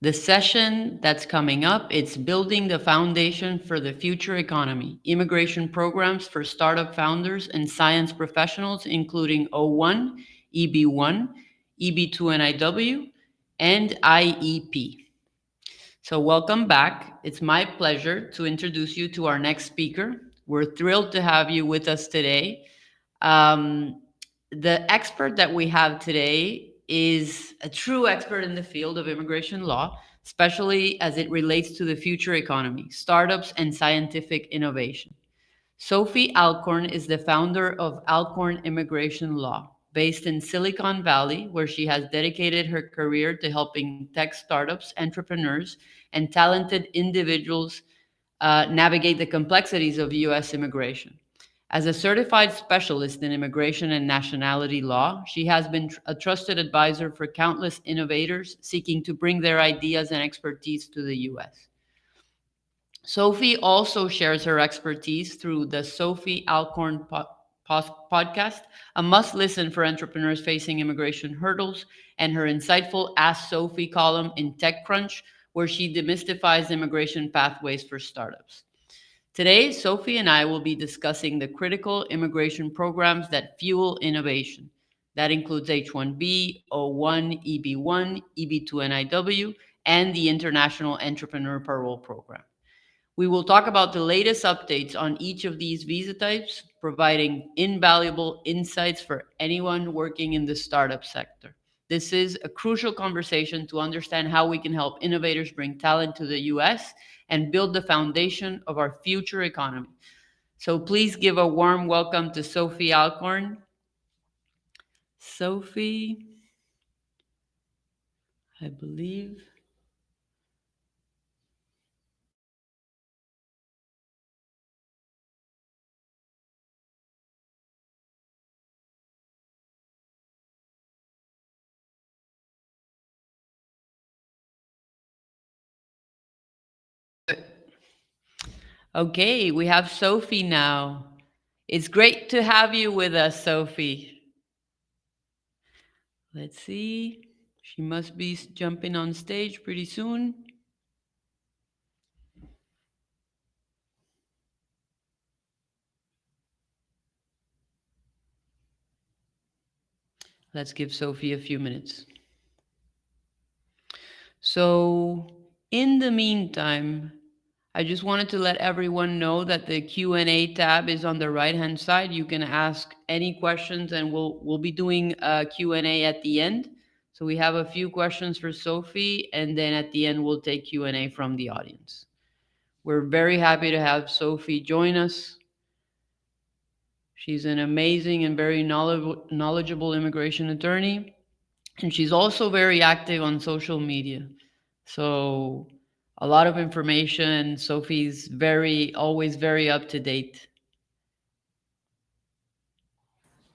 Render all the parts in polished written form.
The session that's coming up, it's Building the Foundation for the Future Economy, Immigration Programs for Startup Founders and Science Professionals, including O1, EB-1, EB-2 NIW, and IEP. So welcome back. It's my pleasure to introduce you to our next speaker. We're thrilled to have you with us today. Um, the expert that we have today is a true expert in the field of immigration law, especially as it relates to the future economy, startups, and scientific innovation. Sophie Alcorn is the founder of Alcorn Immigration Law, based in Silicon Valley, where she has dedicated her career to helping tech startups, entrepreneurs, and talented individuals navigate the complexities of U.S. immigration. As a certified specialist in immigration and nationality law, she has been a trusted advisor for countless innovators seeking to bring their ideas and expertise to the U.S. Sophie also shares her expertise through the Sophie Alcorn podcast, a must listen for entrepreneurs facing immigration hurdles, and her insightful Ask Sophie column in TechCrunch, where she demystifies immigration pathways for startups. Today, Sophie and I will be discussing the critical immigration programs that fuel innovation. That includes H-1B, O-1, EB-1, EB-2 NIW, and the International Entrepreneur Parole program. We will talk about the latest updates on each of these visa types, providing invaluable insights for anyone working in the startup sector. This is a crucial conversation to understand how we can help innovators bring talent to the US and build the foundation of our future economy. So please give a warm welcome to Sophie Alcorn. Sophie, I believe. Okay, we have Sophie now. It's great to have you with us, Sophie. Let's see. She must be jumping on stage pretty soon. Let's give Sophie a few minutes. So, in the meantime, I just wanted to let everyone know that the Q&A tab is on the right-hand side. You can ask any questions and we'll be doing a Q&A at the end. So we have a few questions for Sophie and then at the end we'll take Q&A from the audience. We're very happy to have Sophie join us. She's an amazing and very knowledgeable immigration attorney, and she's also very active on social media. So, a lot of information. Sophie's always very up to date.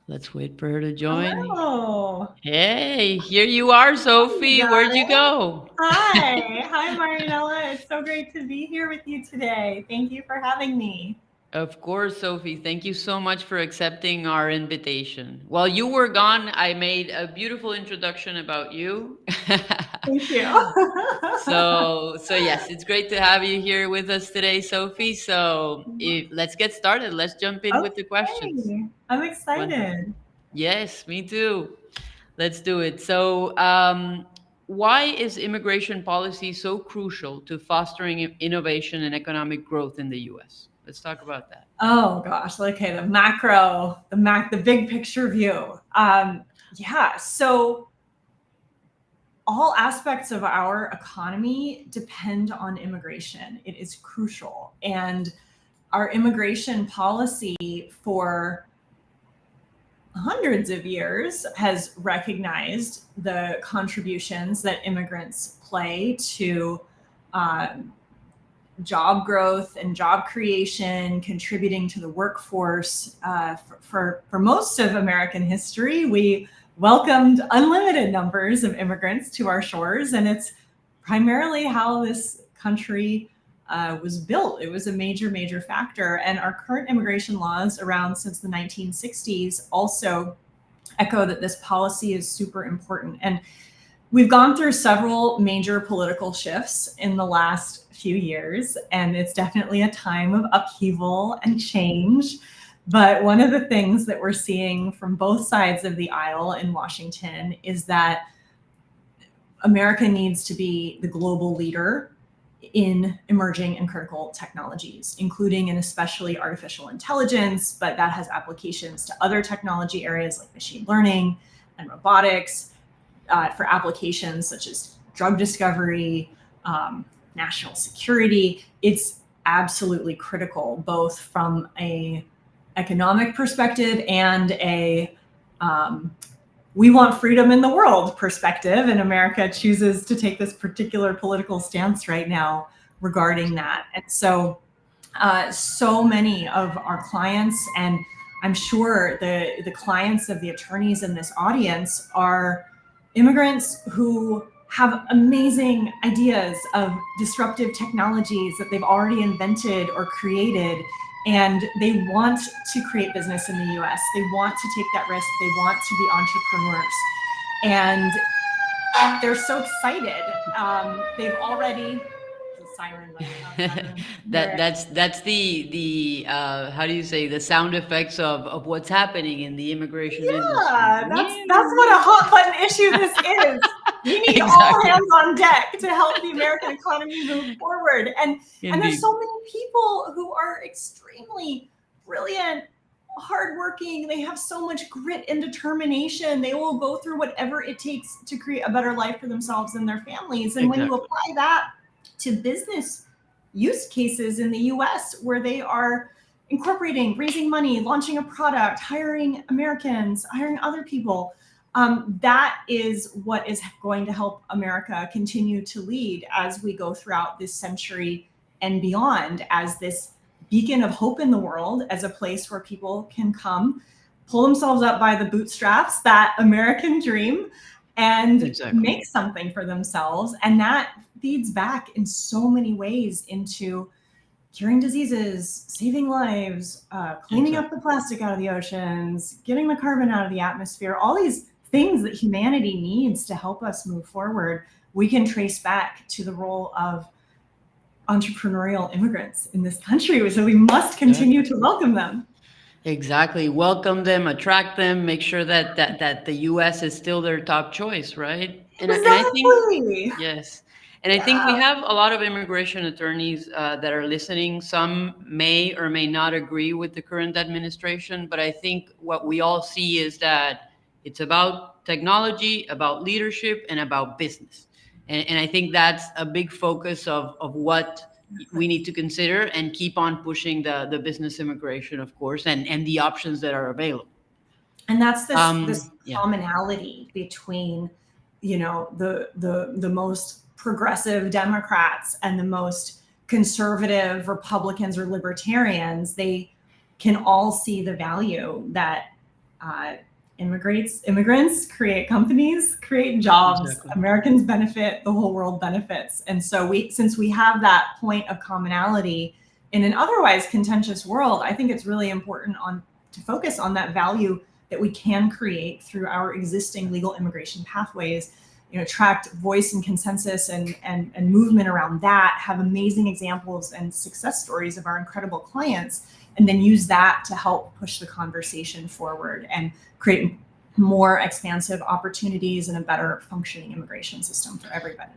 Let's wait for her to join. Hello. Hey, here you are, Oh, you Sophie. got Where'd you it. go? Hi. Hi, Marianella. It's so great to be here with you today. Thank you for having me. Of course, Sophie. Thank you so much for accepting our invitation. While you were gone, I made a beautiful introduction about you. Thank you. So yes, it's great to have you here with us today, Sophie. Let's get started. Let's jump in with the questions. Okay. I'm Wonderful. excited. Yes, me too. Let's do it. Why is immigration policy so crucial to fostering innovation and economic growth in the U.S.? Let's talk about that. Oh gosh. Okay. The big picture view. Yeah. So all aspects of our economy depend on immigration. It is crucial. And our immigration policy for hundreds of years has recognized the contributions that immigrants play to job growth and job creation, contributing to the workforce. For most of American history, we welcomed unlimited numbers of immigrants to our shores, and it's primarily how this country was built. It was a major factor. And our current immigration laws, around since the 1960s, also echo that this policy is super important. And We've gone through several major political shifts in the last few years, and it's definitely a time of upheaval and change. But one of the things that we're seeing from both sides of the aisle in Washington is that America needs to be the global leader in emerging and critical technologies, including and especially artificial intelligence, but that has applications to other technology areas like machine learning and robotics, for applications such as drug discovery, national security. It's absolutely critical, both from a economic perspective and a we want freedom in the world perspective, and America chooses to take this particular political stance right now regarding that. And so, so many of our clients, and I'm sure the clients of the attorneys in this audience, are immigrants who have amazing ideas of disruptive technologies that they've already invented or created, and they want to create business in the US. They want to take that risk. They want to be entrepreneurs. And they're so excited. They've already, the siren, that's the how do you say, the sound effects of what's happening in the immigration industry. That's what a hot button issue this is. We need all hands on deck to help the American economy move forward. And there's so many people who are extremely brilliant, hardworking. They have so much grit and determination. They will go through whatever it takes to create a better life for themselves and their families. And when you apply that to business use cases in the US, where they are incorporating, raising money, launching a product, hiring Americans, hiring other people, that is what is going to help America continue to lead as we go throughout this century and beyond, as this beacon of hope in the world, as a place where people can come, pull themselves up by the bootstraps, that American dream, and make something for themselves. And that feeds back in so many ways into curing diseases, saving lives, cleaning up the plastic out of the oceans, getting the carbon out of the atmosphere, all these things that humanity needs to help us move forward. We can trace back to the role of entrepreneurial immigrants in this country. So we must continue to welcome them. Exactly. Welcome them, attract them, make sure that the US is still their top choice, right? And I think, yes. And I think we have a lot of immigration attorneys that are listening. Some may or may not agree with the current administration, but I think what we all see is that it's about technology, about leadership, and about business. And I think that's a big focus of what we need to consider, and keep on pushing the business immigration, of course, and the options that are available. And that's this commonality between, the most progressive Democrats and the most conservative Republicans or libertarians. They can all see the value that immigrants create companies, create jobs. Americans benefit, the whole world benefits. And so since we have that point of commonality in an otherwise contentious world, I think it's really important to focus on that value that we can create through our existing legal immigration pathways. Attract voice and consensus and movement around that, have amazing examples and success stories of our incredible clients, and then use that to help push the conversation forward and create more expansive opportunities and a better functioning immigration system for everybody.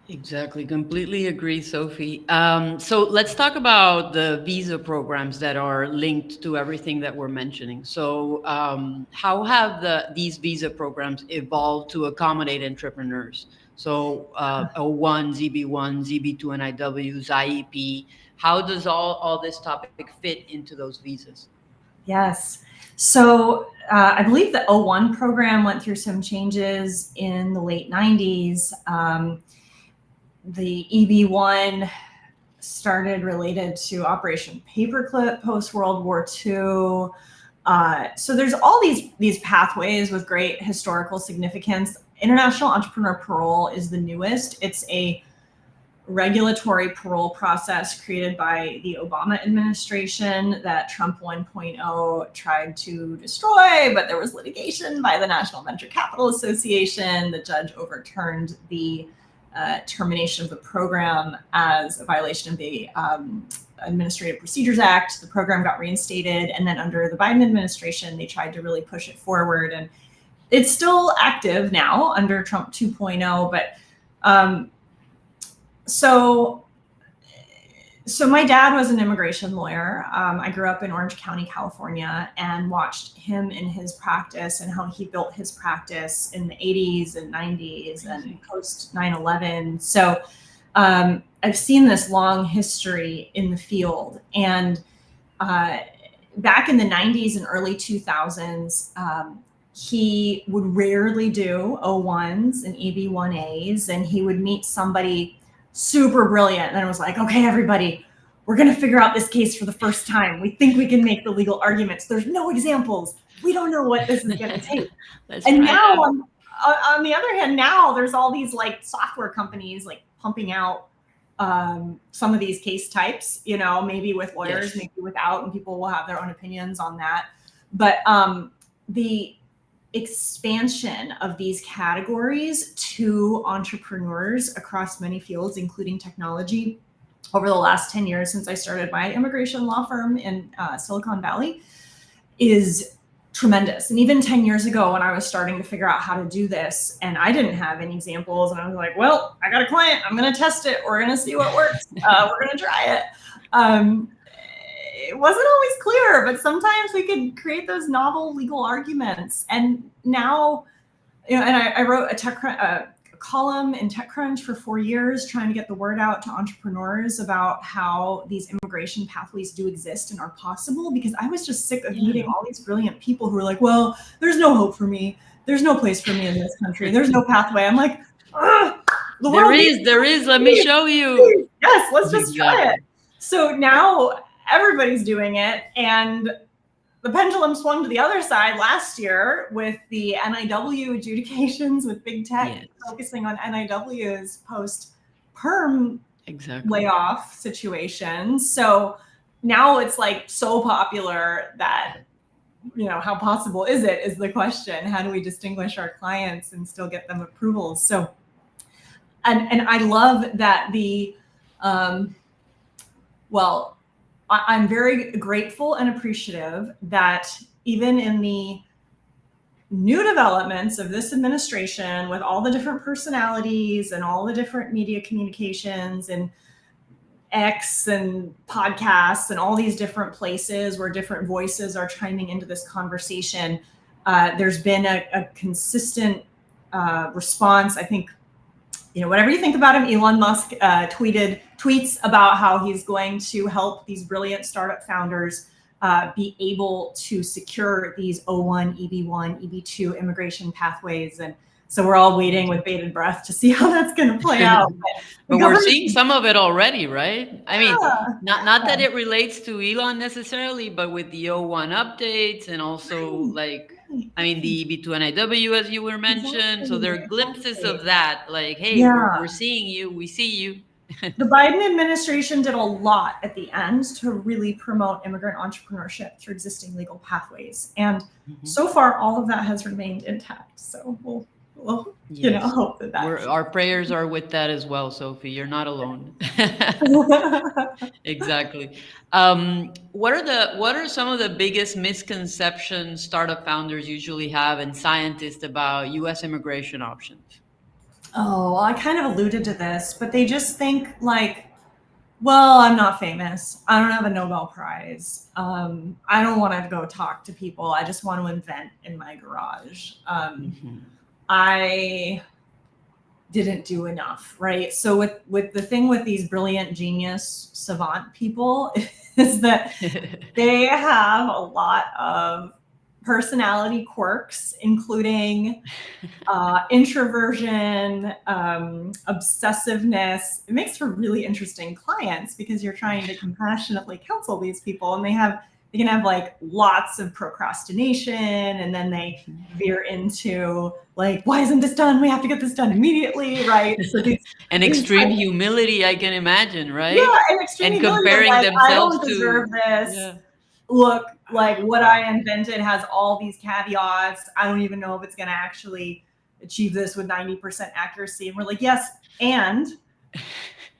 Exactly. Completely agree, Sophie. So let's talk about the visa programs that are linked to everything that we're mentioning. So how have these visa programs evolved to accommodate entrepreneurs? So O1, ZB1, ZB2 NIW, IEP, how does all this topic fit into those visas? Yes. So I believe the O1 program went through some changes in the late 90s. The EB-1 started related to Operation Paperclip post World War II. So there's all these pathways with great historical significance. International Entrepreneur Parole is the newest. It's a regulatory parole process created by the Obama administration that Trump 1.0 tried to destroy, but there was litigation by the National Venture Capital Association. The judge overturned the termination of the program as a violation of the Administrative Procedures Act. The program got reinstated, and then under the Biden administration, they tried to really push it forward, and it's still active now under Trump 2.0, but so my dad was an immigration lawyer. I grew up in Orange County, California, and watched him in his practice and how he built his practice in the 80s and 90s and post 9/11. So I've seen this long history in the field. And back in the 90s and early 2000s, he would rarely do O1s and EB-1As, and he would meet somebody super brilliant. And then it was like, okay, everybody, we're going to figure out this case for the first time. We think we can make the legal arguments. There's no examples. We don't know what this is going to take. And now, on the other hand, now there's all these like software companies like pumping out some of these case types, you know, maybe with lawyers, maybe without, and people will have their own opinions on that. But the expansion of these categories to entrepreneurs across many fields, including technology, over the last 10 years since I started my immigration law firm in Silicon Valley is tremendous. And even 10 years ago when I was starting to figure out how to do this and I didn't have any examples, and I was like, well, I got a client, I'm going to test it. We're going to see what works. We're going to try it. It wasn't always clear, but sometimes we could create those novel legal arguments. And now, you know, and I wrote a column in TechCrunch for 4 years trying to get the word out to entrepreneurs about how these immigration pathways do exist and are possible, because I was just sick of meeting all these brilliant people who were like, well, there's no hope for me. There's no place for me in this country. There's no pathway. I'm like, there is. Let me show you. Yes, let's just try it. So now everybody's doing it, and the pendulum swung to the other side last year with the NIW adjudications with big tech focusing on NIWs post-perm layoff situations. So now it's like so popular that, you know, how possible is it is the question. How do we distinguish our clients and still get them approvals? So, and I love that I'm very grateful and appreciative that even in the new developments of this administration, with all the different personalities and all the different media communications and X and podcasts and all these different places where different voices are chiming into this conversation, there's been a consistent response. I think, you know, whatever you think about him, Elon Musk tweets about how he's going to help these brilliant startup founders be able to secure these O1, EB-1, EB-2 immigration pathways. And so we're all waiting with bated breath to see how that's going to play out. But we're seeing some of it already, right? I mean, not that it relates to Elon necessarily, but with the O1 updates and also like, I mean, the EB-2 NIW, as you were mentioned. So there are glimpses of that, like, hey, we're seeing you, we see you. The Biden administration did a lot at the end to really promote immigrant entrepreneurship through existing legal pathways. And so far, all of that has remained intact. So we'll you know, hope that our prayers are with that as well, Sophie. You're not alone. Exactly. What are some of the biggest misconceptions startup founders usually have and scientists about U.S. immigration options? Oh, well, I kind of alluded to this, but they just think like, well, I'm not famous. I don't have a Nobel Prize. I don't want to go talk to people. I just want to invent in my garage. I didn't do enough, right? So with the thing with these brilliant genius savant people is that they have a lot of personality quirks, including introversion, obsessiveness. It makes for really interesting clients because you're trying to compassionately counsel these people, and they have they can have like lots of procrastination, and then they veer into like, why isn't this done? We have to get this done immediately, right? So and extreme humility, I can imagine, right? yeah, and extreme humility, comparing like, I themselves don't to, deserve this. yeah. Look, like what I invented has all these caveats. I don't even know if it's going to actually achieve this with 90% accuracy. And we're like, yes, and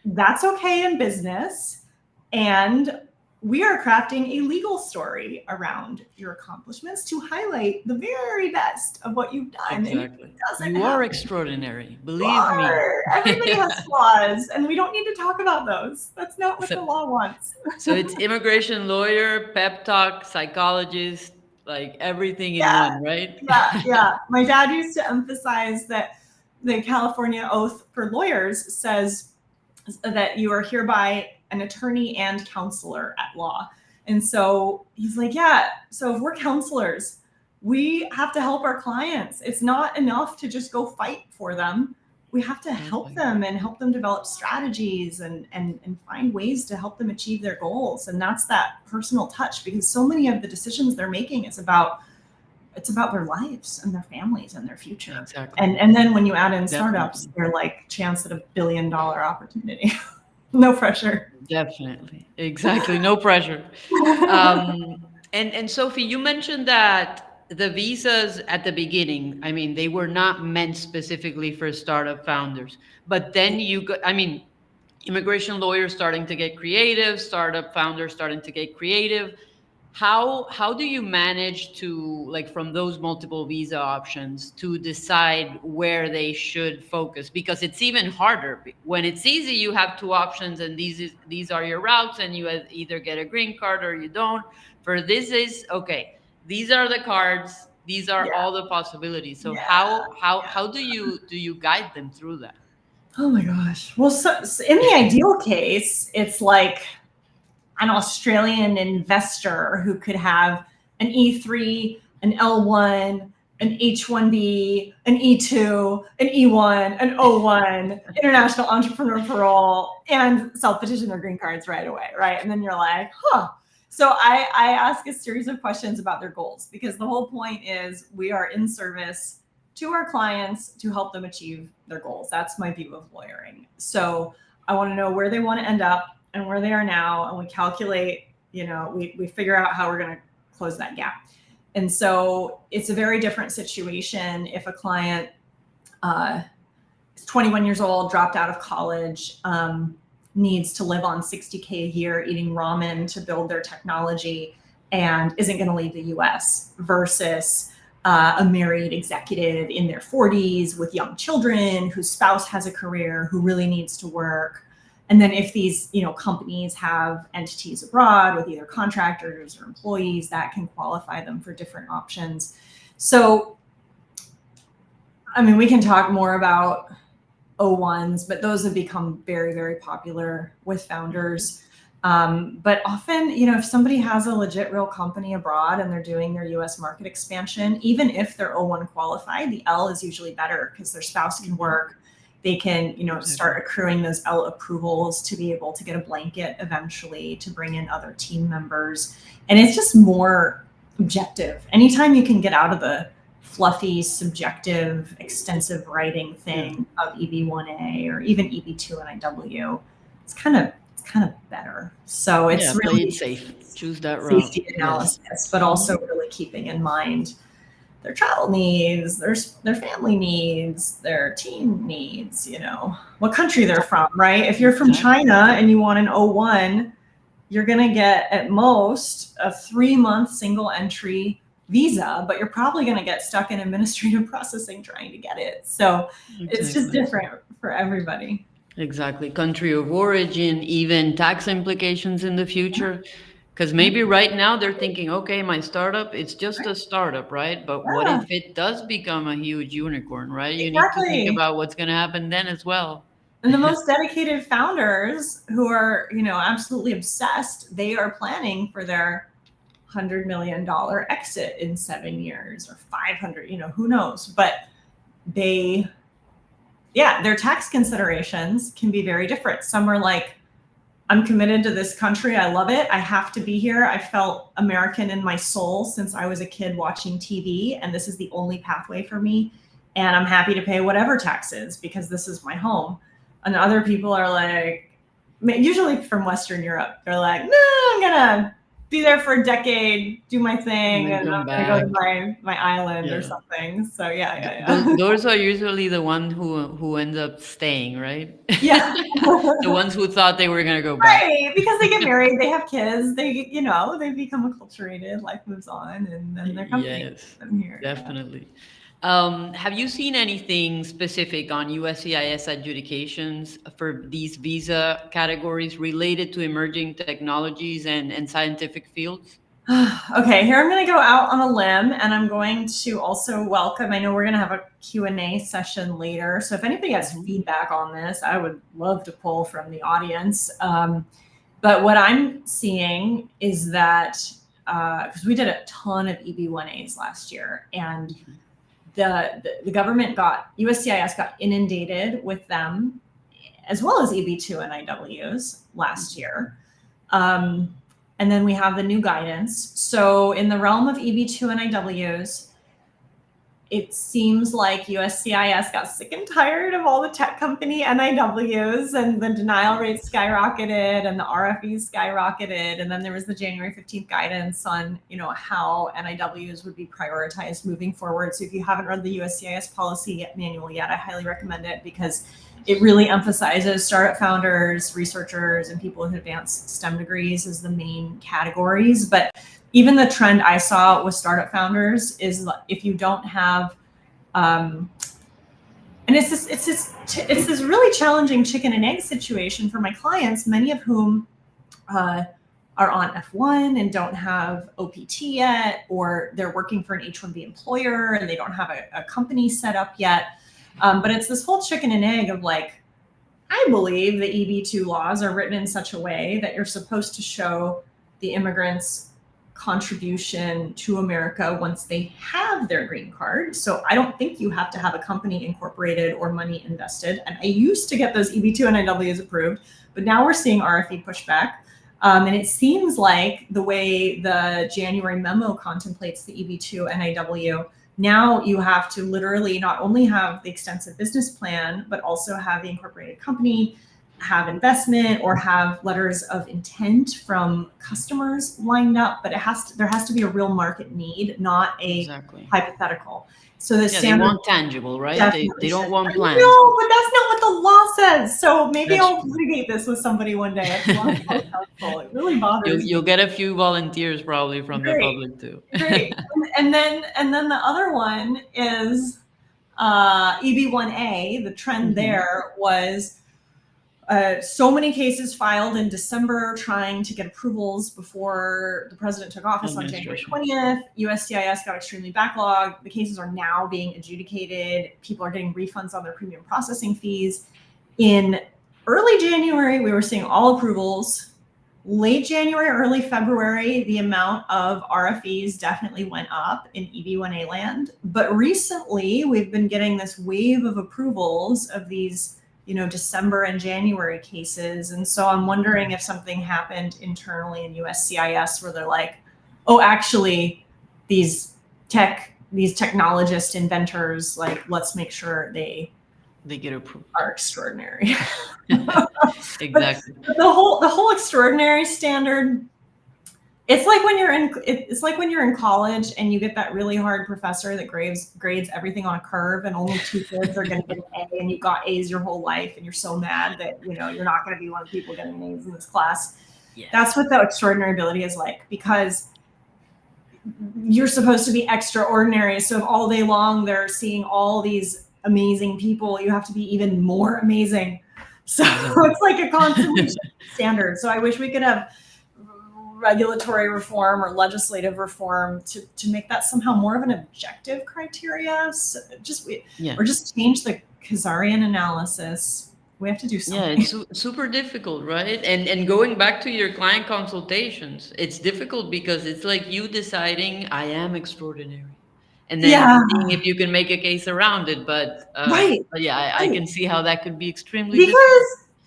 that's okay in business. And we are crafting a legal story around your accomplishments to highlight the very best of what you've done. Exactly. And You are extraordinary. Believe me. Everybody has flaws, and we don't need to talk about those. That's not what the law wants. So it's immigration lawyer, pep talk, psychologist, like everything in one, right? Yeah. My dad used to emphasize that the California Oath for Lawyers says that you are hereby an attorney and counselor at law. And so he's like, yeah, so if we're counselors, we have to help our clients. It's not enough to just go fight for them. We have to help them and help them develop strategies and find ways to help them achieve their goals. And that's that personal touch, because so many of the decisions they're making it's about their lives and their families and their future. Exactly. And then when you add in startups, they're like chance at $1 billion opportunity. No pressure. Definitely. Exactly. No pressure. And Sophie, you mentioned that the visas at the beginning, I mean, they were not meant specifically for startup founders, but then immigration lawyers starting to get creative, startup founders starting to get creative. How do you manage to, like, from those multiple visa options to decide where they should focus? Because it's even harder when it's easy. You have two options, and these are your routes, and you either get a green card or you don't. For this is okay. These are the cards. These are all the possibilities. So how do you guide them through that? Oh my gosh. Well, so in the ideal case, it's like an Australian investor who could have an E3, an L1, an H1B, an E2, an E1, an O1, International Entrepreneur Parole, and self-petition or green cards right away, right? And then you're like, huh. So I ask a series of questions about their goals, because the whole point is we are in service to our clients to help them achieve their goals. That's my view of lawyering. So I want to know where they want to end up and where they are now, and we calculate, we figure out how we're going to close that gap. And so it's a very different situation if a client is 21 years old, dropped out of college, needs to live on $60K a year eating ramen to build their technology, and isn't going to leave the US, versus a married executive in their 40s with young children whose spouse has a career, who really needs to work. And then if these, companies have entities abroad with either contractors or employees, that can qualify them for different options. So, I mean, we can talk more about O1s, but those have become very, very popular with founders. But often, if somebody has a legit real company abroad and they're doing their US market expansion, even if they're O1 qualified, the L is usually better because their spouse can work. They can, start accruing those L approvals to be able to get a blanket eventually to bring in other team members. And it's just more objective. Anytime you can get out of the fluffy, subjective, extensive writing thing of EB-1A or even EB-2 NIW, it's kind of better. So it's really safe. Choose that route. Safety analysis, but also really keeping in mind their travel needs, their family needs, their team needs, what country they're from, right? If you're from China and you want an O1, you're going to get at most a 3-month single entry visa, but you're probably going to get stuck in administrative processing trying to get it. So it's just different for everybody. Exactly. Country of origin, even tax implications in the future. Because maybe right now they're thinking, okay, my startup, it's just a startup, right? But what if it does become a huge unicorn, right? You need to think about what's going to happen then as well. And the most dedicated founders who are, absolutely obsessed, they are planning for their $100 million exit in 7 years or 500, who knows? But their tax considerations can be very different. Some are like, I'm committed to this country. I love it. I have to be here. I felt American in my soul since I was a kid watching TV, and this is the only pathway for me. And I'm happy to pay whatever taxes because this is my home. And other people are like, usually from Western Europe, they're like, no, I'm gonna be there for a decade, do my thing, and I'm gonna go to my island or something. So yeah. Those are usually the ones who end up staying, right? Yeah. The ones who thought they were gonna go back. Right, because they get married, they have kids, they become acculturated, life moves on, and then they're coming. Yes, here. definitely. Have you seen anything specific on USCIS adjudications for these visa categories related to emerging technologies and scientific fields? Okay, here I'm going to go out on a limb, and I'm going to also welcome, I know we're going to have a Q&A session later, so if anybody has feedback on this, I would love to pull from the audience. But what I'm seeing is that, because we did a ton of EB-1As last year, and the government USCIS got inundated with them, as well as EB-2 NIWs last year. And then we have the new guidance. So in the realm of EB-2 NIWs, it seems like USCIS got sick and tired of all the tech company NIWs, and the denial rates skyrocketed and the RFEs skyrocketed. And then there was the January 15th guidance on, how NIWs would be prioritized moving forward. So if you haven't read the USCIS policy manual yet, I highly recommend it because it really emphasizes startup founders, researchers, and people with advanced STEM degrees as the main categories. But even the trend I saw with startup founders is if you don't have, and it's this really challenging chicken and egg situation for my clients, many of whom are on F1 and don't have OPT yet, or they're working for an H-1B employer and they don't have a company set up yet. But it's this whole chicken and egg of like, I believe the EB-2 laws are written in such a way that you're supposed to show the immigrants' contribution to America once they have their green card. So I don't think you have to have a company incorporated or money invested. And I used to get those EB-2 NIWs approved, but now we're seeing RFE pushback. And it seems like the way the January memo contemplates the EB-2 NIW, now you have to literally not only have the extensive business plan, but also have the incorporated company, have investment, or have letters of intent from customers lined up. But there has to be a real market need, not a hypothetical. So the standard, they want tangible, right? They don't want plans. No, but that's not what the law says. So maybe I'll litigate this with somebody one day. It really bothers me. You'll get a few volunteers probably from the public too. Great. And then the other one is EB-1A. The trend there was so many cases filed in December trying to get approvals before the president took office on January 20th. USCIS got extremely backlogged. The cases are now being adjudicated. People are getting refunds on their premium processing fees. In early January, we were seeing all approvals. Late January, early February, the amount of RFEs definitely went up in EB-1A land. But recently, we've been getting this wave of approvals of these December and January cases. And so I'm wondering if something happened internally in USCIS where they're like, oh, actually, these technologist inventors, like, let's make sure they get approved, are extraordinary. Exactly. But the whole extraordinary standard, it's like when you're in college and you get that really hard professor that grades everything on a curve, and only 2 kids are going to get an A, and you got A's your whole life, and you're so mad that you're not going to be one of the people getting A's in this class. Yeah. That's what the extraordinary ability is like, because you're supposed to be extraordinary. So if all day long they're seeing all these amazing people, you have to be even more amazing. So it's like a constant standard. So I wish we could have regulatory reform or legislative reform to make that somehow more of an objective criteria. So or just change the Khazarian analysis. We have to do something. Yeah, it's super difficult, right? And going back to your client consultations, it's difficult because it's like you deciding I am extraordinary, and then seeing if you can make a case around it. But I can see how that could be extremely difficult.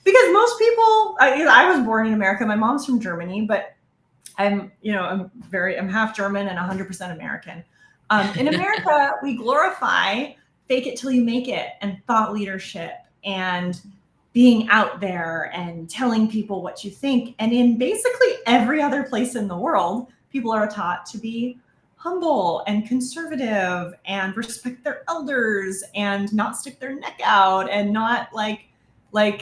Because most people well, I was born in America. My mom's from Germany, but I'm half German and 100% American. In America, we glorify fake it till you make it and thought leadership and being out there and telling people what you think. And in basically every other place in the world, people are taught to be humble and conservative and respect their elders and not stick their neck out and not like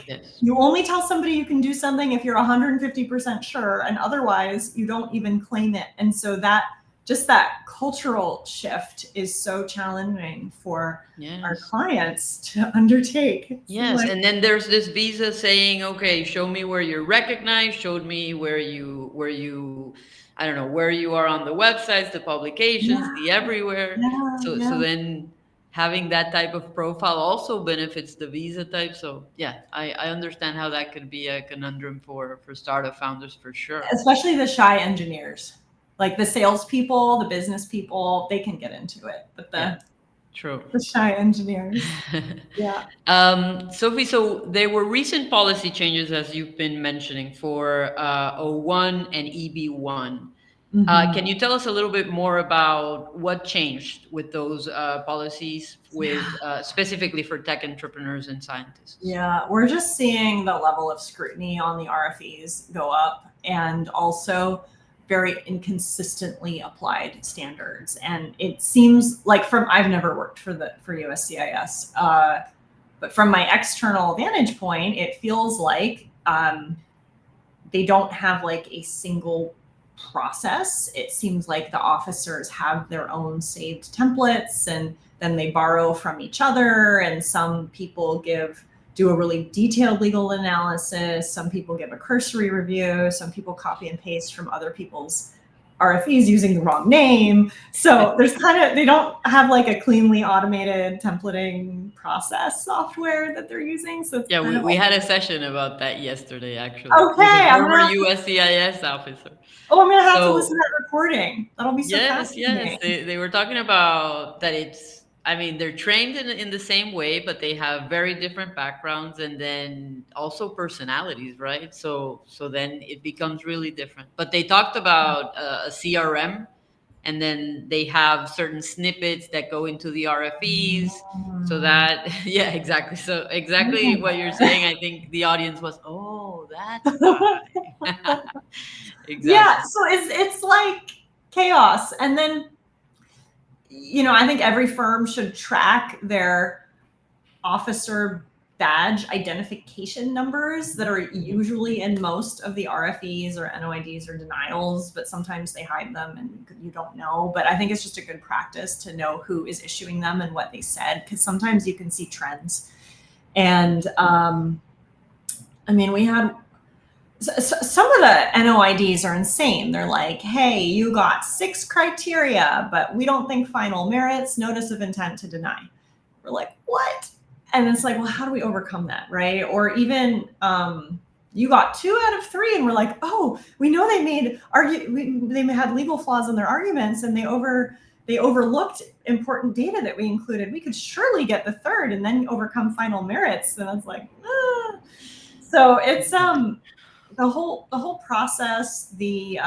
Yes. you only tell somebody you can do something if you're 150% sure, and otherwise you don't even claim it. And so that cultural shift is so challenging for our clients to undertake. Yes, and then there's this visa saying, okay, show me where you're recognized, show me where you, I don't know, where you are on the websites, the publications, the everywhere. So then having that type of profile also benefits the visa type. So yeah, I understand how that could be a conundrum for startup founders for sure. Especially the shy engineers, like the salespeople, the business people, they can get into it, but the shy engineers. Yeah. Sophie, so there were recent policy changes, as you've been mentioning, for O1 and EB-1. Can you tell us a little bit more about what changed with those policies, with specifically for tech entrepreneurs and scientists? Yeah, we're just seeing the level of scrutiny on the RFEs go up, and also very inconsistently applied standards. And it seems like I've never worked for USCIS, but from my external vantage point, it feels like they don't have like a single process. It seems like the officers have their own saved templates, and then they borrow from each other. And some people do a really detailed legal analysis. Some people give a cursory review. Some people copy and paste from other people's RFEs using the wrong name. So they don't have like a cleanly automated templating process software that they're using. So it's we had a session about that yesterday, actually. Okay. Former USCIS officer. Oh, I'm going to have to listen to that recording. That'll be so fascinating. Yes. They were talking about that they're trained in the same way, but they have very different backgrounds and then also personalities, right? So then it becomes really different. But they talked about a CRM, and then they have certain snippets that go into the RFEs. So that, yeah, exactly. So exactly what you're saying, I think the audience was, oh, that's why. Exactly. Yeah, so it's like chaos. And then, I think every firm should track their officer badge identification numbers that are usually in most of the RFEs or NOIDs or denials, but sometimes they hide them and you don't know. But I think it's just a good practice to know who is issuing them and what they said, because sometimes you can see trends. And we had some of the NOIDs are insane. They're like, hey, you got 6 criteria, but we don't think final merits, notice of intent to deny. We're like, what? And it's like, well, how do we overcome that, right? Or even you got 2 out of 3, and we're like, oh, we know they had legal flaws in their arguments, and they overlooked important data that we included. We could surely get the 3rd and then overcome final merits. And it's like, ah. So it's the whole process, the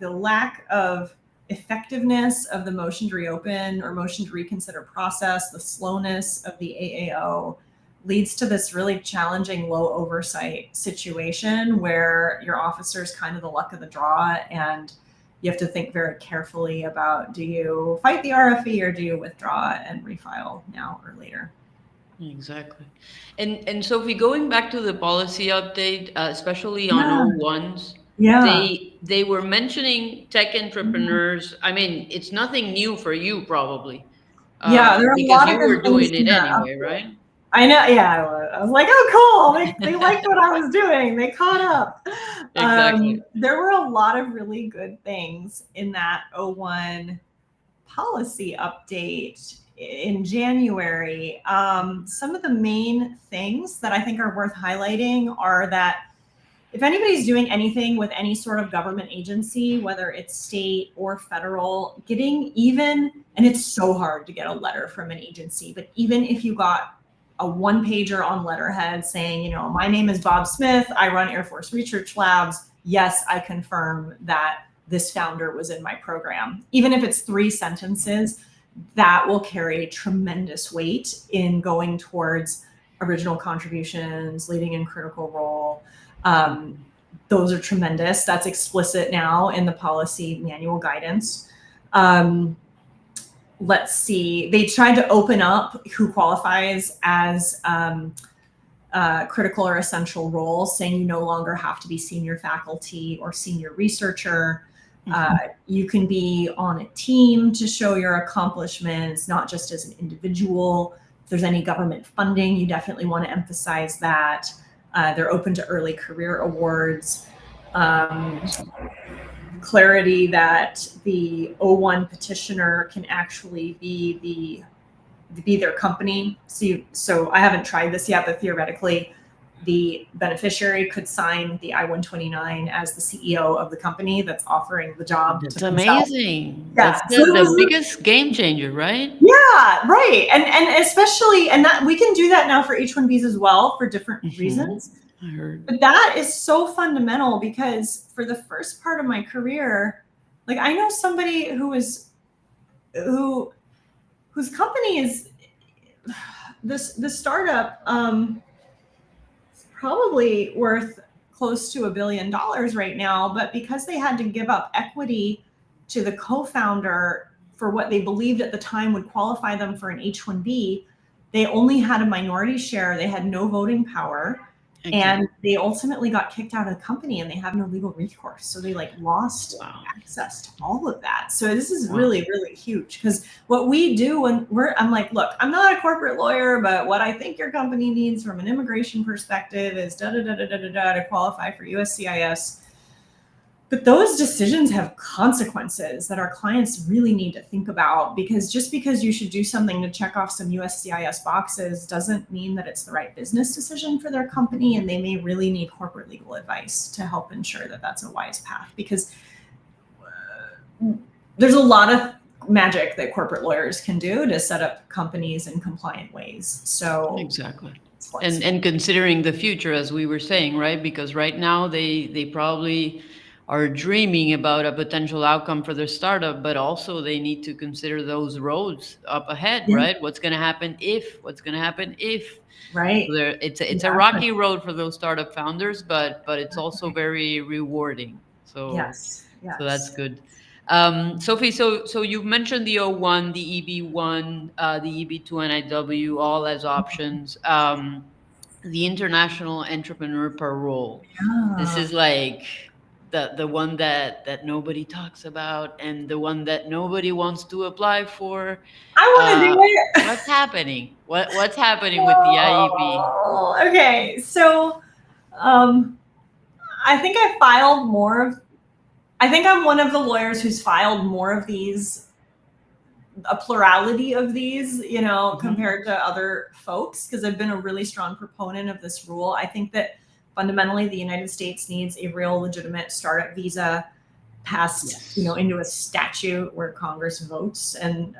lack of effectiveness of the motion to reopen or motion to reconsider process, the slowness of the AAO leads to this really challenging low oversight situation where your officer is kind of the luck of the draw, and you have to think very carefully about, do you fight the RFE or do you withdraw and refile now or later? Exactly. And Sophie, going back to the policy update, especially on O1s, they were mentioning tech entrepreneurs. I mean, it's nothing new for you probably. There are a lot of you were doing it anyway, right? I know. Yeah, I was like, oh, cool. They liked what I was doing. They caught up. Exactly. There were a lot of really good things in that O1 policy update in January. Some of the main things that I think are worth highlighting are that if anybody's doing anything with any sort of government agency, whether it's state or federal, and it's so hard to get a letter from an agency, but even if you got a one pager on letterhead saying, you know, my name is Bob Smith. I run Air Force Research Labs. Yes, I confirm that this founder was in my program. Even if it's 3 sentences, that will carry tremendous weight in going towards original contributions, leading in critical role. Those are tremendous. That's explicit now in the policy manual guidance. Let's see, they tried to open up who qualifies as critical or essential roles, saying you no longer have to be senior faculty or senior researcher. You can be on a team to show your accomplishments, not just as an individual. If there's any government funding, you definitely want to emphasize that. They're open to early career awards. Clarity that the O1 petitioner can actually be their company. So I haven't tried this yet, but theoretically, the beneficiary could sign the I-129 as the CEO of the company that's offering the job. That's amazing. Yeah. That's the biggest game changer, right? Yeah, right. And especially, and that we can do that now for H-1Bs as well for different reasons. I heard. But that is so fundamental because for the first part of my career, like I know somebody whose company is the startup probably worth close to $1 billion right now, but because they had to give up equity to the co-founder for what they believed at the time would qualify them for an H-1B, they only had a minority share. They had no voting power. Exactly. And they ultimately got kicked out of the company and they have no legal recourse. So they like lost access to all of that. So this is really, really huge because what we do when I'm like, look, I'm not a corporate lawyer, but what I think your company needs from an immigration perspective is to qualify for USCIS. But those decisions have consequences that our clients really need to think about, because just because you should do something to check off some USCIS boxes doesn't mean that it's the right business decision for their company. And they may really need corporate legal advice to help ensure that that's a wise path, because there's a lot of magic that corporate lawyers can do to set up companies in compliant ways. So exactly. And considering the future, as we were saying, right? Because right now they probably are dreaming about a potential outcome for their startup, but also they need to consider those roads up ahead, right? What's going to happen if, right? So it's a rocky road for those startup founders, but it's also very rewarding. So, yes. So that's good. Sophie, so you've mentioned the O1, the EB-1, the EB-2 NIW, all as options. The International Entrepreneur Parole. This is like the one that nobody talks about and the one that nobody wants to apply for. I want to do it. What's happening? What's happening with the IEP? Okay, so I think I'm one of the lawyers who's filed more of these, a plurality of these, compared to other folks, because I've been a really strong proponent of this rule. I think that fundamentally, the United States needs a real legitimate startup visa passed, into a statute where Congress votes. And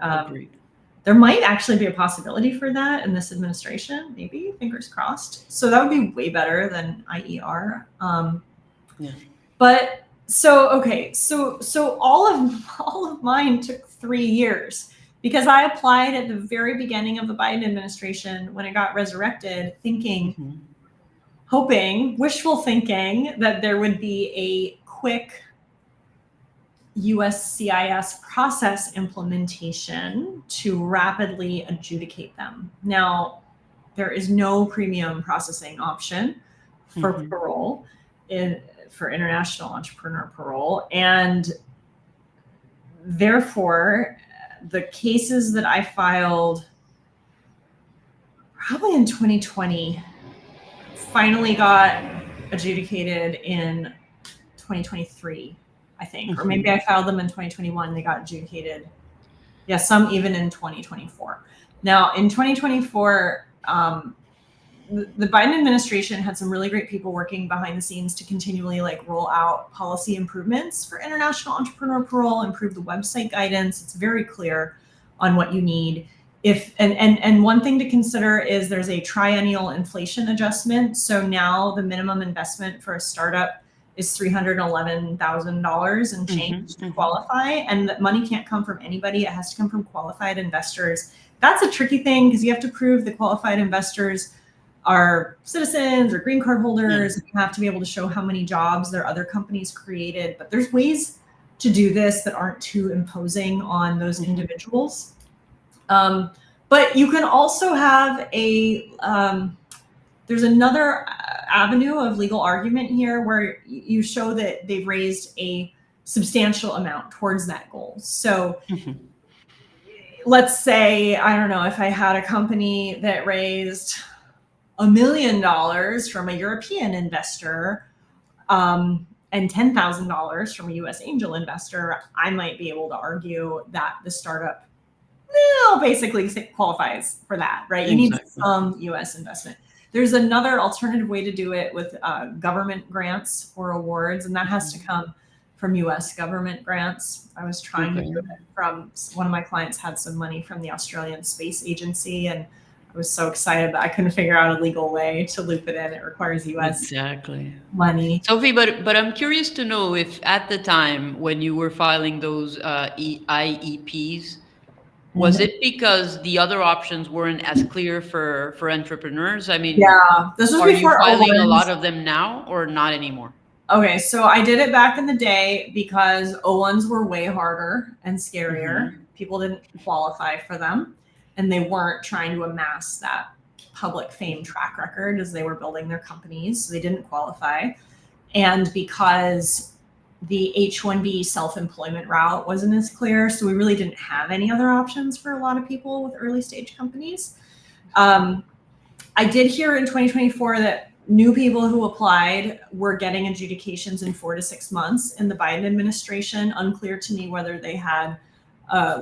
there might actually be a possibility for that in this administration, maybe, fingers crossed. So that would be way better than IER. But so all of mine took 3 years because I applied at the very beginning of the Biden administration when it got resurrected, thinking, hoping, wishful thinking that there would be a quick USCIS process implementation to rapidly adjudicate them. Now, there is no premium processing option for parole for International Entrepreneur Parole. And therefore, the cases that I filed probably in 2020 finally got adjudicated in 2023, I think, or maybe I filed them in 2021. They got adjudicated. Yeah, some even in 2024. Now, in 2024, the Biden administration had some really great people working behind the scenes to continually roll out policy improvements for International Entrepreneur Parole, improve the website guidance. It's very clear on what you need. and one thing to consider is there's a triennial inflation adjustment. So now the minimum investment for a startup is $311,000 and change to qualify, and that money can't come from anybody. It has to come from qualified investors. That's a tricky thing because you have to prove the qualified investors are citizens or green card holders. Yeah. You have to be able to show how many jobs their other companies created, but there's ways to do this that aren't too imposing on those individuals. But you can also have there's another avenue of legal argument here where you show that they've raised a substantial amount towards that goal. So let's say, I don't know, if I had a company that raised $1 million from a European investor, and $10,000 from a US angel investor, I might be able to argue that the startup basically qualifies for that, right? You need some US investment. There's another alternative way to do it with government grants or awards, and that has to come from US government grants. I was trying to do it from, one of my clients had some money from the Australian Space Agency, and I was so excited, but I couldn't figure out a legal way to loop it in. It requires US money. Sophie, but I'm curious to know if at the time when you were filing those IEPs, was it because the other options weren't as clear for entrepreneurs? I mean, yeah, this was are you filing O1s. A lot of them now or not anymore? Okay, so I did it back in the day because O1s were way harder and scarier. People didn't qualify for them, and they weren't trying to amass that public fame track record as they were building their companies, so they didn't qualify. And because the H-1B self-employment route wasn't as clear, so we really didn't have any other options for a lot of people with early stage companies. I did hear in 2024 that new people who applied were getting adjudications in 4 to 6 months in the Biden administration. Unclear to me whether they had a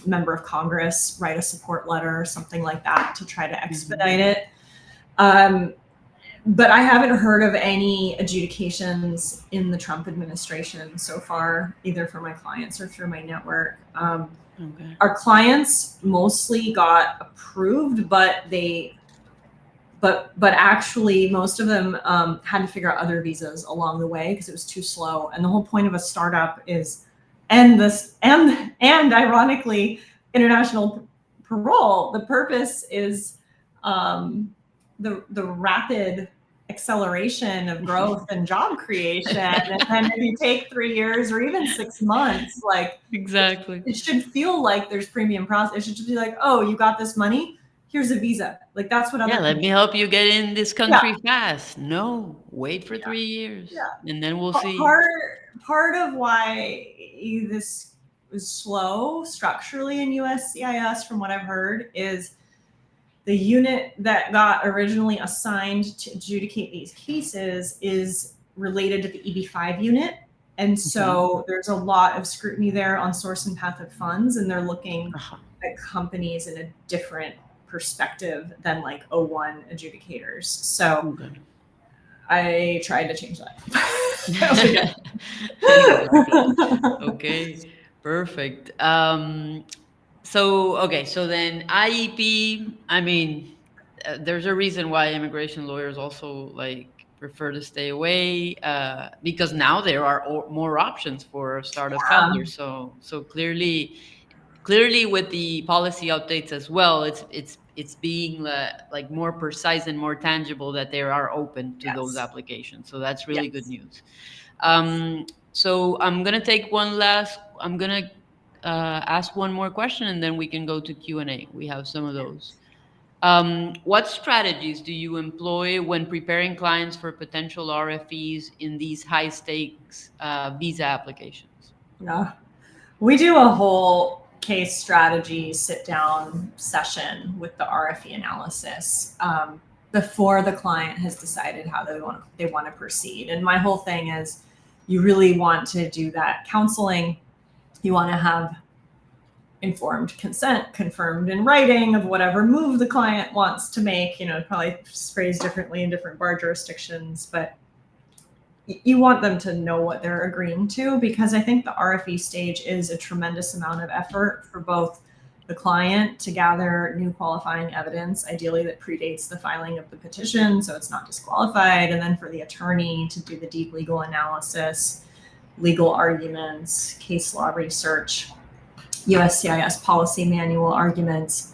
member of Congress write a support letter or something like that to try to expedite it. But I haven't heard of any adjudications in the Trump administration so far, either for my clients or through my network. Our clients mostly got approved, but actually most of them had to figure out other visas along the way because it was too slow. And the whole point of a startup is, and ironically, international parole, the purpose is the rapid acceleration of growth and job creation. And then if you take 3 years or even 6 months, like it should feel like there's premium process. It should just be like, oh, you got this money, here's a visa. Like that's what let me help you get in this country fast. No, wait for 3 years and then we'll see. Part of why this was slow structurally in USCIS, from what I've heard, is the unit that got originally assigned to adjudicate these cases is related to the EB-5 unit. And so there's a lot of scrutiny there on source and path of funds, and they're looking at companies in a different perspective than like O1 adjudicators. So I tried to change that. Okay, perfect. So then IEP, I mean, there's a reason why immigration lawyers also prefer to stay away because now there are more options for startup founders. So clearly with the policy updates as well, it's being more precise and more tangible that they are open to those applications. So that's really good news. So I'm gonna ask one more question, and then we can go to Q&A. We have some of those. What strategies do you employ when preparing clients for potential RFEs in these high stakes visa applications? We do a whole case strategy sit down session with the RFE analysis before the client has decided how they want to proceed. And my whole thing is, you really want to do that counseling. You want to have informed consent confirmed in writing of whatever move the client wants to make, probably phrased differently in different bar jurisdictions, but you want them to know what they're agreeing to, because I think the RFE stage is a tremendous amount of effort for both the client to gather new qualifying evidence, ideally that predates the filing of the petition, so it's not disqualified, and then for the attorney to do the deep legal analysis, legal arguments, case law research, USCIS policy manual arguments.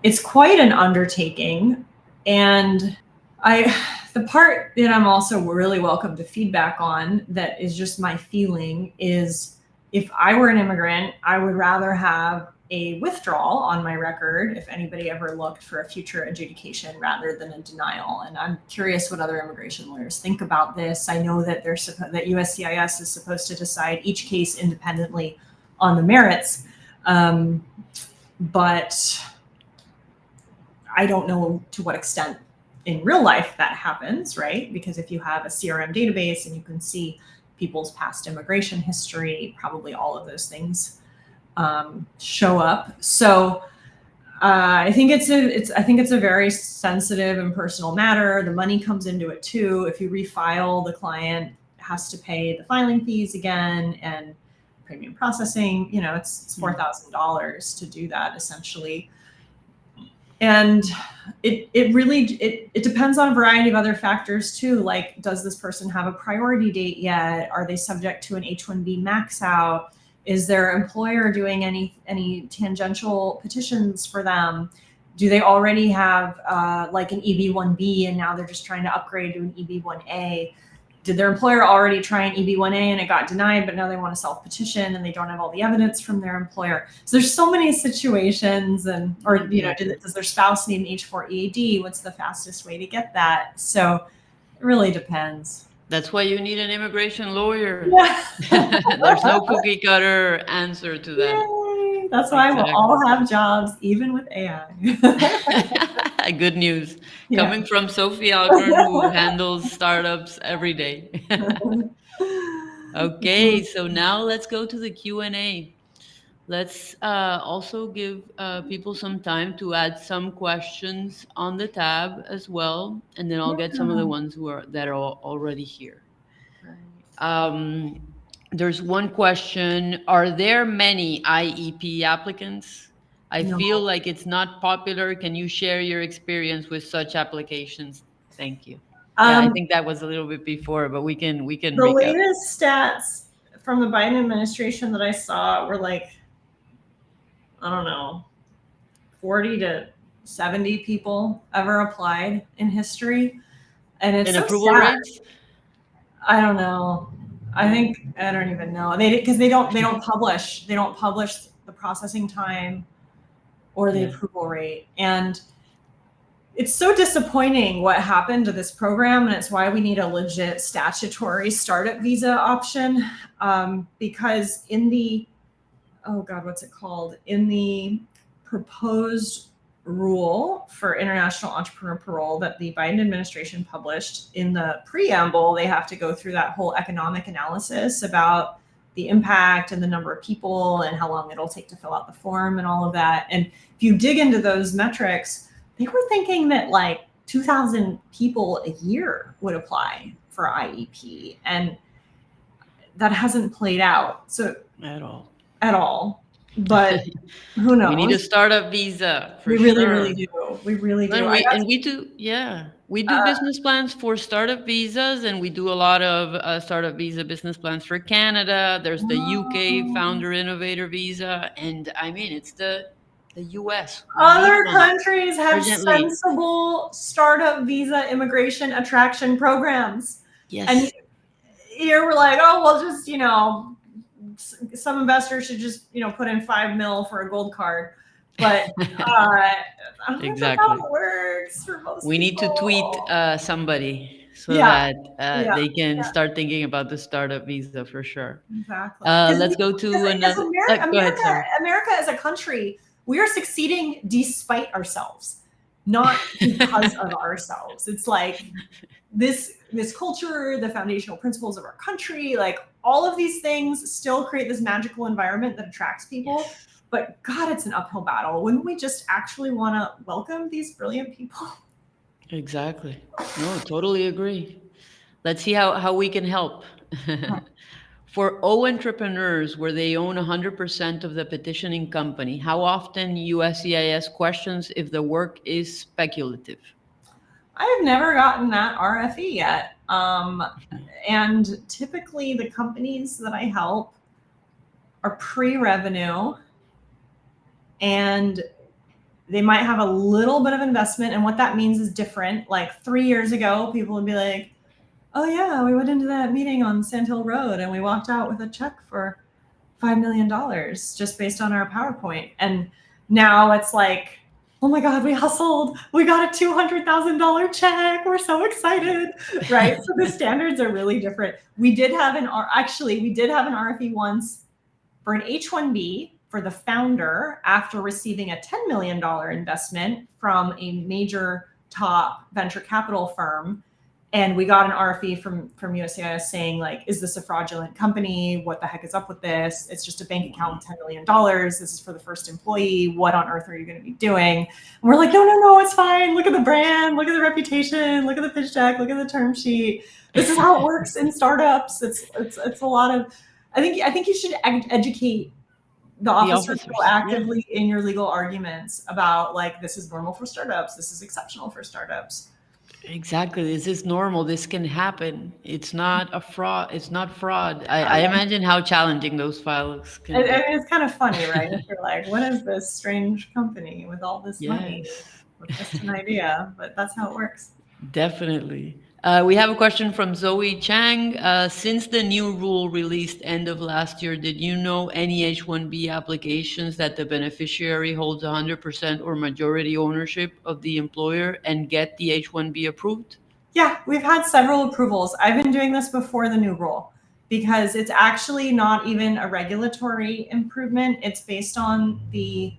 It's quite an undertaking. And the part that I'm also really welcome to feedback on that is just my feeling is if I were an immigrant, I would rather have a withdrawal on my record if anybody ever looked for a future adjudication rather than a denial. And I'm curious what other immigration lawyers think about this. I know that that USCIS is supposed to decide each case independently on the merits, but I don't know to what extent in real life that happens, right? Because if you have a CRM database and you can see people's past immigration history, probably all of those things show up. So I think it's a very sensitive and personal matter. The money comes into it too. If you refile, the client has to pay the filing fees again and premium processing. It's $4,000 to do that essentially. And it really depends on a variety of other factors too. Like, does this person have a priority date yet? Are they subject to an H-1B max out? Is their employer doing any tangential petitions for them? Do they already have like an EB-1B and now they're just trying to upgrade to an EB-1A? Did their employer already try an EB-1A and it got denied, but now they want to self-petition and they don't have all the evidence from their employer? So there's so many situations, does their spouse need an H-4 EAD? What's the fastest way to get that? So it really depends. That's why you need an immigration lawyer. Yeah. There's no cookie cutter answer to that. Yay. That's why we'll all have jobs, even with AI. Good news. Yeah. Coming from Sophie Alcorn, who handles startups every day. Okay, so now let's go to the Q&A. Let's also give people some time to add some questions on the tab as well, and then I'll get some of the ones that are already here. Right. There's one question. Are there many IEP applicants? I feel like it's not popular. Can you share your experience with such applications? Thank you. Yeah, I think that was a little bit before, but we can the recap. Latest stats from the Biden administration that I saw were like, I don't know, 40 to 70 people ever applied in history. And it's approval rates? I don't know. I don't even know. Because they don't publish the processing time or the approval rate. And it's so disappointing what happened to this program, and it's why we need a legit statutory startup visa option. Because in the in the proposed rule for International Entrepreneur Parole that the Biden administration published, in the preamble, they have to go through that whole economic analysis about the impact and the number of people and how long it'll take to fill out the form and all of that. And if you dig into those metrics, they were thinking that like 2,000 people a year would apply for IEP, and that hasn't played out. So at all. But who knows? We need a startup visa. We really do. We really do. We do business plans for startup visas, and we do a lot of startup visa business plans for Canada. There's the UK founder innovator visa, and I mean, it's the US. Other countries have sensible startup visa immigration attraction programs. Yes. And here we're like, oh, well, just, some investors should just, put in $5 million for a gold card. But I don't know how it works for most We need to tweet somebody so that they can start thinking about the startup visa for sure. Exactly. Let's go to another. America as a country, we are succeeding despite ourselves, not because of ourselves. It's like this culture, the foundational principles of our country, like all of these things still create this magical environment that attracts people. Yes. But God, it's an uphill battle. Wouldn't we just actually want to welcome these brilliant people? Exactly. No, totally agree. Let's see how we can help. For O entrepreneurs where they own 100% of the petitioning company, how often USCIS questions if the work is speculative? I have never gotten that RFE yet. And typically the companies that I help are pre-revenue, and they might have a little bit of investment. And what that means is different. Like 3 years ago, people would be like, oh yeah, we went into that meeting on Sand Hill Road and we walked out with a check for $5 million just based on our PowerPoint. And now it's like, oh my God, we hustled. We got a $200,000 check. We're so excited, right? So the standards are really different. We did have an RFE once for an H-1B for the founder after receiving a $10 million investment from a major top venture capital firm. And we got an RFE from USCIS saying, like, is this a fraudulent company? What the heck is up with this? It's just a bank account with $10 million. This is for the first employee. What on earth are you going to be doing? And we're like, no, it's fine. Look at the brand. Look at the reputation. Look at the pitch deck. Look at the term sheet. This is how it works in startups. It's a lot of, I think you should educate the officers proactively in your legal arguments about, like, this is normal for startups. This is exceptional for startups. Exactly. This is normal. This can happen. It's not a fraud. It's not fraud. I imagine how challenging those files can be. It's kind of funny, right? If you're like, what is this strange company with all this money? With just an idea, but that's how it works. Definitely. We have a question from Zoe Chang. Since the new rule released end of last year, did you know any H-1B applications that the beneficiary holds 100% or majority ownership of the employer and get the H-1B approved? Yeah, we've had several approvals. I've been doing this before the new rule because it's actually not even a regulatory improvement. It's based on the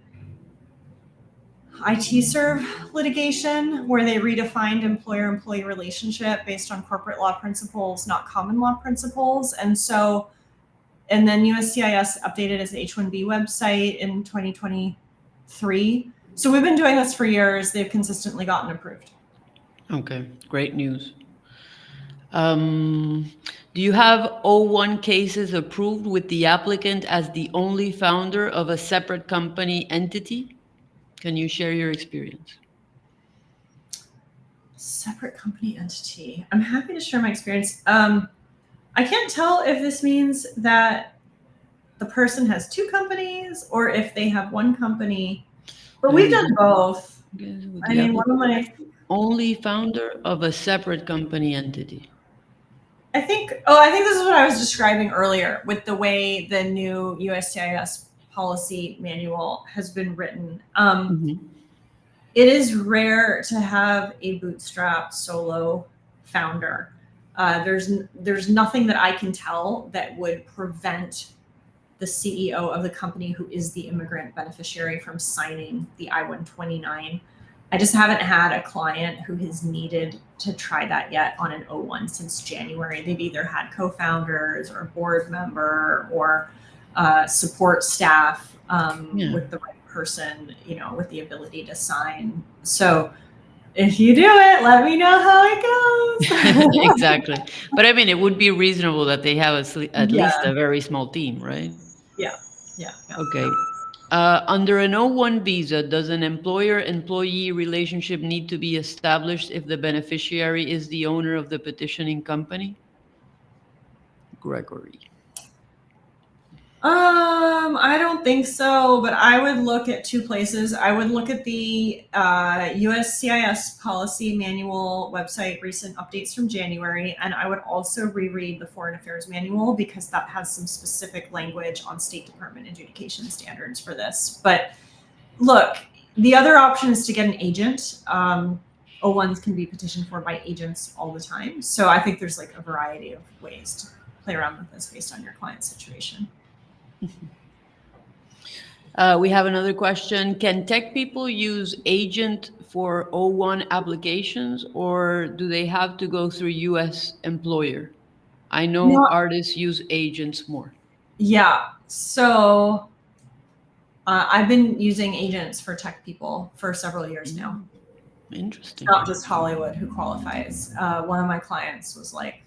IT serve litigation, where they redefined employer-employee relationship based on corporate law principles, not common law principles. And then USCIS updated its H-1B website in 2023. So we've been doing this for years. They've consistently gotten approved. Okay, great news. Do you have O1 cases approved with the applicant as the only founder of a separate company entity? Can you share your experience? Separate company entity. I'm happy to share my experience. I can't tell if this means that the person has two companies or if they have one company, but we've done both. I mean, one of my... Only founder of a separate company entity. I think this is what I was describing earlier with the way the new USCIS policy manual has been written. It is rare to have a bootstrap solo founder. There's nothing that I can tell that would prevent the CEO of the company who is the immigrant beneficiary from signing the I-129. I just haven't had a client who has needed to try that yet on an O1 since January. They've either had co-founders or a board member or support staff with the right person, with the ability to sign. So if you do it, let me know how it goes. Exactly. But I mean, it would be reasonable that they have at least a very small team, right? Yeah. Okay. Under an O1 visa, does an employer-employee relationship need to be established if the beneficiary is the owner of the petitioning company? Gregory. I don't think so, but I would look at two places. I would look at the USCIS policy manual website, recent updates from January, and I would also reread the Foreign Affairs manual because that has some specific language on State Department adjudication standards for this. But look, the other option is to get an agent. O1s can be petitioned for by agents all the time. So I think there's like a variety of ways to play around with this based on your client's situation. We have another question. Can tech people use agent for O1 applications, or do they have to go through US employer? I know artists use agents more. Yeah. So I've been using agents for tech people for several years now. Interesting. Not just Hollywood who qualifies. One of my clients was like,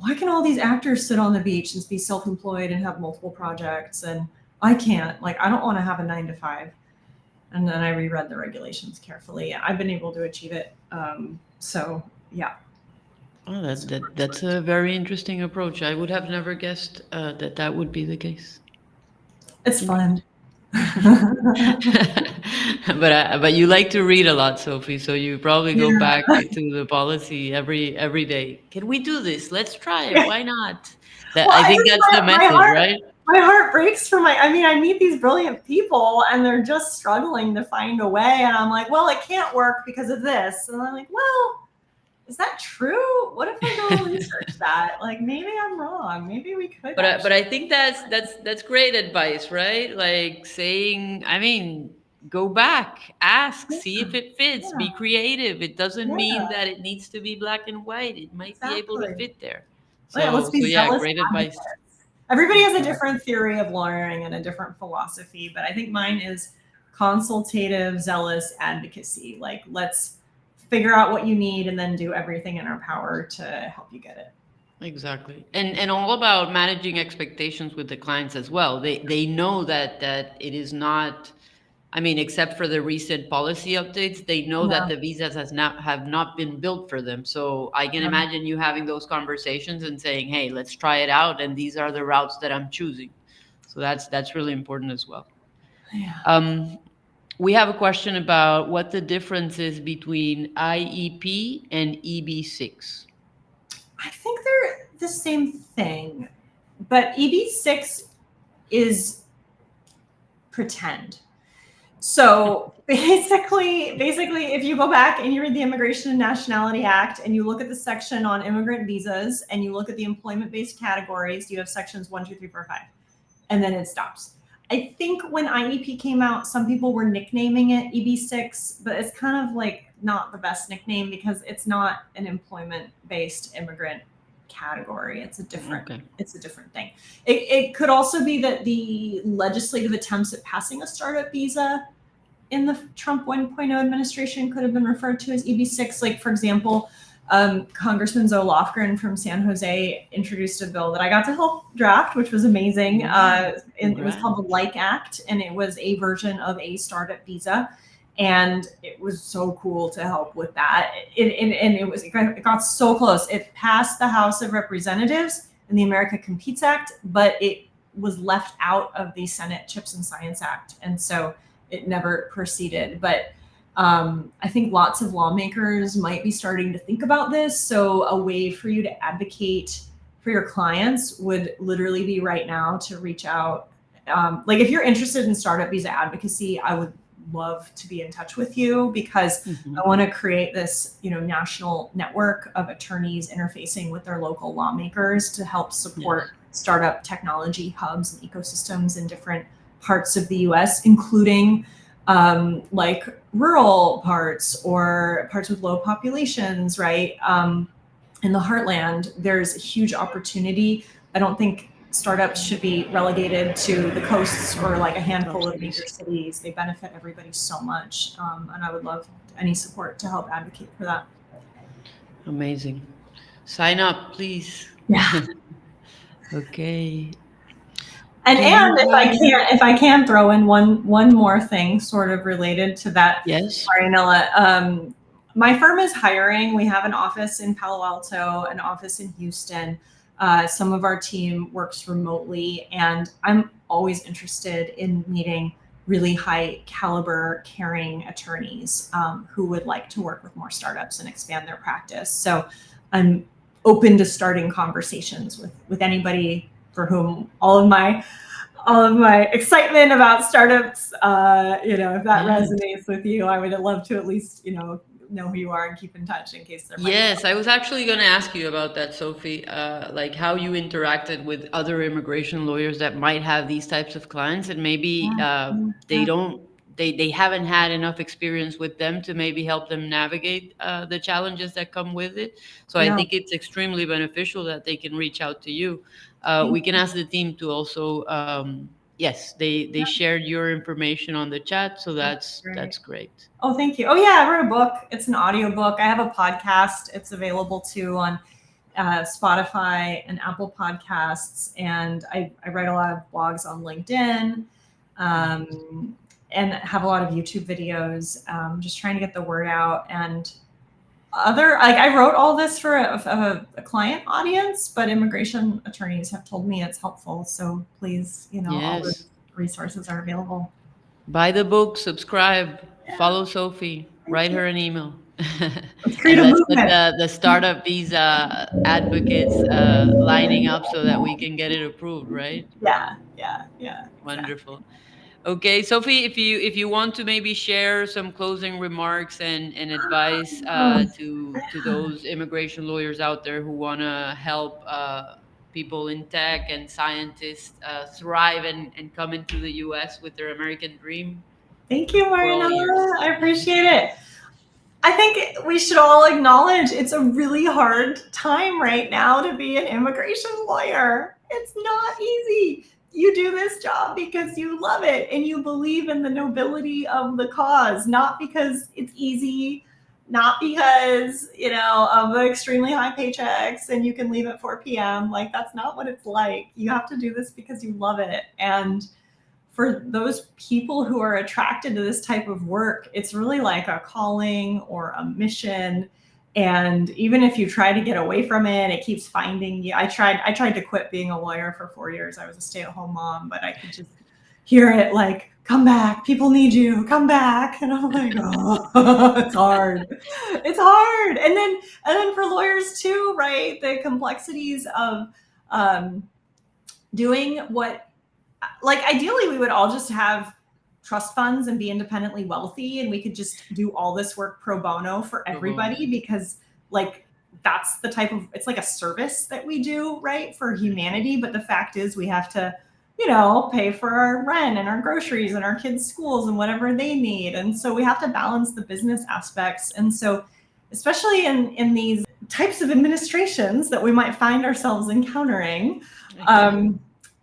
why can all these actors sit on the beach and be self-employed and have multiple projects, and I can't? Like, I don't want to have a 9 to 5. And then I reread the regulations carefully. I've been able to achieve it. So yeah. Oh, that's a very interesting approach. I would have never guessed that would be the case. It's fun. But you like to read a lot, Sophie, so you probably go Yeah. back to the policy every day. Can we do this? Let's try it. Why not? That Well, I I think just that's the message, right? my heart breaks for I mean, I meet these brilliant people and they're just struggling to find a way. And I'm like, well, it can't work because of this. And I'm like, well, is that true? What if I go research that? Like, maybe I'm wrong. Maybe we could. But I think that's great advice, right? Like saying, I mean, go back, ask, see if it fits, Yeah. be creative. It doesn't mean Yeah. that it needs to be black and white. It might be able to Exactly. fit there. Yeah, let's be Yeah, zealous great advice. advocates. Everybody has a different theory of lawyering and a different philosophy, but I think mine is consultative, zealous advocacy. Like, let's figure out what you need and then do everything in our power to help you get it. Exactly. And all about managing expectations with the clients as well. They know that it is not, I mean, except for the recent policy updates, they know that the visas have not been built for them. So I can imagine you having those conversations and saying, "Hey, let's try it out, and these are the routes that I'm choosing." So that's really important as well. Yeah. We have a question about what the difference is between IEP and EB-6. I think they're the same thing, but EB-6 is pretend. So basically, if you go back and you read the Immigration and Nationality Act and you look at the section on immigrant visas and you look at the employment-based categories, you have sections 1, 2, 3, 4, 5, and then it stops. I think when IEP came out, some people were nicknaming it EB-6, but it's kind of like not the best nickname because it's not an employment-based immigrant category. It's a different thing. It could also be that the legislative attempts at passing a startup visa in the Trump 1.0 administration could have been referred to as EB-6. Like, for example, Congressman Zoe Lofgren from San Jose introduced a bill that I got to help draft, which was amazing. It was called the Like Act, and it was a version of a startup visa. And it was so cool to help with that. It got so close. It passed the House of Representatives in the America Competes Act, but it was left out of the Senate Chips and Science Act. And so it never proceeded. But I think lots of lawmakers might be starting to think about this. So a way for you to advocate for your clients would literally be right now to reach out. Like, if you're interested in startup visa advocacy, I would love to be in touch with you because I want to create this, national network of attorneys interfacing with their local lawmakers to help support startup technology hubs and ecosystems in different parts of the US, including like rural parts or parts with low populations, right? In the heartland, there's a huge opportunity. I don't think startups should be relegated to the coasts or like a handful of major cities. They benefit everybody so much. And I would love any support to help advocate for that. Amazing. Sign up, please. Yeah. Okay. And if I can throw in one more thing sort of related to that. Yes. Marianella, my firm is hiring. We have an office in Palo Alto, an office in Houston. Some of our team works remotely, and I'm always interested in meeting really high caliber, caring attorneys who would like to work with more startups and expand their practice. So I'm open to starting conversations with anybody for whom all of my excitement about startups, if that resonates with you, I would love to at least, know who you are and keep in touch in case there might be. I was actually going to ask you about that, Sophie, like how you interacted with other immigration lawyers that might have these types of clients, and maybe they haven't had enough experience with them to maybe help them navigate the challenges that come with it. So I think it's extremely beneficial that they can reach out to you. We can ask the team to also, they shared your information on the chat, so that's great. Oh, thank you. Oh yeah, I wrote a book. It's an audio book. I have a podcast. It's available too on Spotify and Apple Podcasts, and I write a lot of blogs on LinkedIn, and have a lot of YouTube videos, just trying to get the word out. And I wrote all this for a client audience, but immigration attorneys have told me it's helpful. So please, all the Yes. resources are available. Buy the book, subscribe, follow Sophie, write you. her an email. Let's create And a let's get movement. the startup visa advocates lining up so that we can get it approved, right? Yeah, exactly. Wonderful. Okay, Sophie, if you want to maybe share some closing remarks and advice Oh, to those immigration lawyers out there who want to help people in tech and scientists thrive and come into the U.S. with their American dream, thank you, we're all ears. Mariana. I appreciate it. I think we should all acknowledge it's a really hard time right now to be an immigration lawyer. It's not easy. You do this job because you love it and you believe in the nobility of the cause, not because it's easy, not because, of the extremely high paychecks and you can leave at 4 p.m. Like, that's not what it's like. You have to do this because you love it. And for those people who are attracted to this type of work, it's really like a calling or a mission. And even if you try to get away from it, it keeps finding you. I tried to quit being a lawyer for 4 years. I was a stay-at-home mom, but I could just hear it like, come back, people need you, come back. And I'm like, oh, it's hard. It's hard. And then for lawyers too, right? The complexities of doing what, like, ideally we would all just have trust funds and be independently wealthy and we could just do all this work pro bono for everybody, because like that's the type of, it's like a service that we do, right, for humanity. But the fact is we have to, pay for our rent and our groceries and our kids' schools and whatever they need. And so we have to balance the business aspects. And so especially in these types of administrations that we might find ourselves encountering,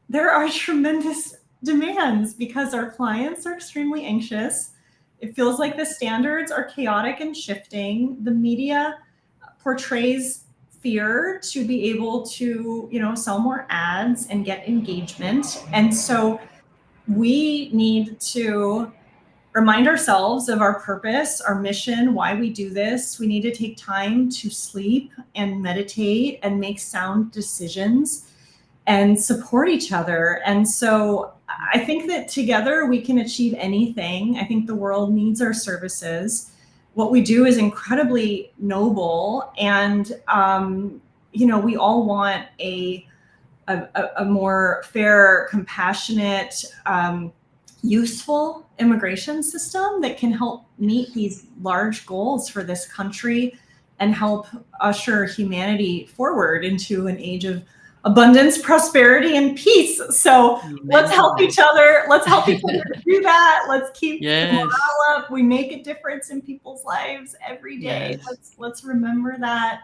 there are tremendous demands because our clients are extremely anxious. It feels like the standards are chaotic and shifting. The media portrays fear to be able to, sell more ads and get engagement. And so we need to remind ourselves of our purpose, our mission, why we do this. We need to take time to sleep and meditate and make sound decisions and support each other. And so I think that together we can achieve anything. I think the world needs our services. What we do is incredibly noble. And, we all want a more fair, compassionate, useful immigration system that can help meet these large goals for this country and help usher humanity forward into an age of abundance, prosperity, and peace. So let's help each other. Let's help each other do that. Let's keep the morale up. We make a difference in people's lives every day. Let's remember that.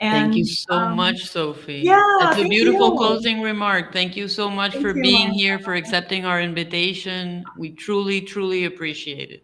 And thank you so much, Sophie. Yeah, that's a beautiful you. closing remark. Thank you so much for being here, for accepting our invitation. We truly, truly appreciate it.